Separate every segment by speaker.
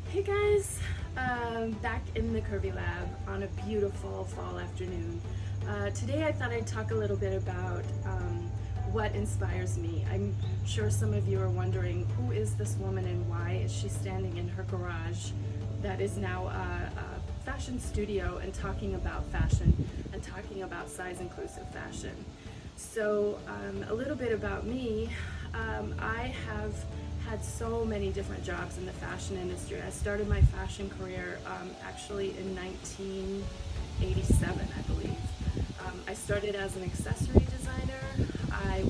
Speaker 1: Hey guys, back in the Curvy Lab on a beautiful fall afternoon. Today I thought I'd talk a little bit about what inspires me. I'm sure some of you are wondering, who is this woman and why is she standing in her garage that is now a fashion studio and talking about fashion and talking about size inclusive fashion. So a little bit about me. I have had so many different jobs in the fashion industry. I started my fashion career actually in 1987, I believe. I started as an accessory designer. I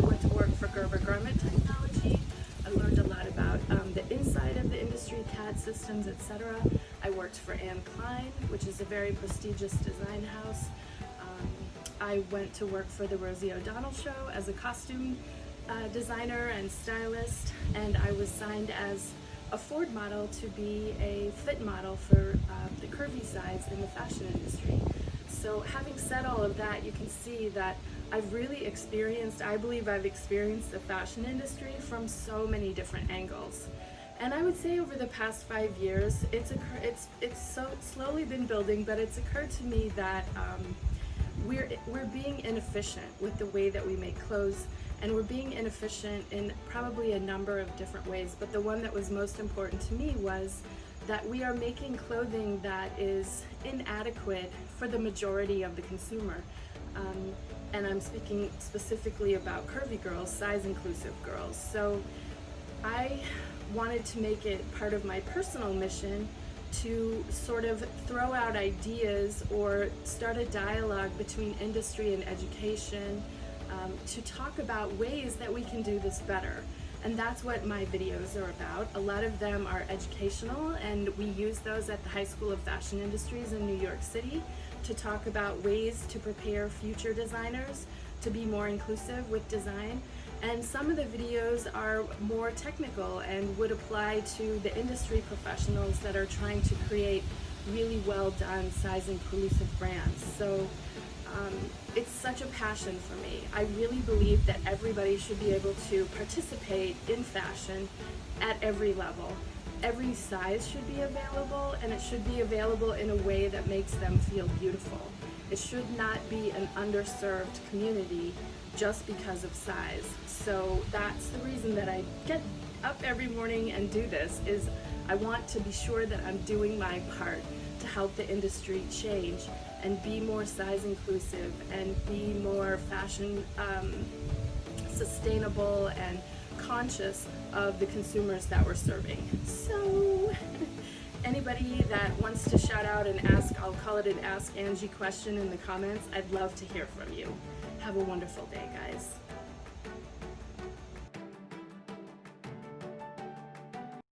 Speaker 1: went to work for Gerber Garment Technology. I learned a lot about the inside of the industry, CAD systems, etc. I worked for Anne Klein, which is a very prestigious design house. I went to work for the Rosie O'Donnell Show as a costume designer and stylist, and I was signed as a Ford model to be a fit model for the curvy size in the fashion industry. So having said all of that, you can see that I've really experienced, I believe I've experienced the fashion industry from so many different angles. And I would say over the past 5 years, it's so slowly been building, but it's occurred to me that we're being inefficient with the way that we make clothes, and we're being inefficient in probably a number of different ways, but the one that was most important to me was that we are making clothing that is inadequate for the majority of the consumer. And I'm speaking specifically about curvy girls, size inclusive girls. So I wanted to make it part of my personal mission to sort of throw out ideas or start a dialogue between industry and education, to talk about ways that we can do this better. And that's what my videos are about. A lot of them are educational, and we use those at the High School of Fashion Industries in New York City to talk about ways to prepare future designers to be more inclusive with design. And some of the videos are more technical and would apply to the industry professionals that are trying to create really well done size inclusive brands. So it's such a passion for me. I really believe that everybody should be able to participate in fashion at every level. Every size should be available, and it should be available in a way that makes them feel beautiful. It should not be an underserved community just because of size. So that's the reason that I get up every morning and do this, is I want to be sure that I'm doing my part to help the industry change and be more size inclusive and be more fashion sustainable and conscious of the consumers that we're serving. So anybody that wants to shout out and ask, I'll call it an Ask Angie question in the comments. I'd love to hear from you. Have a wonderful day, guys.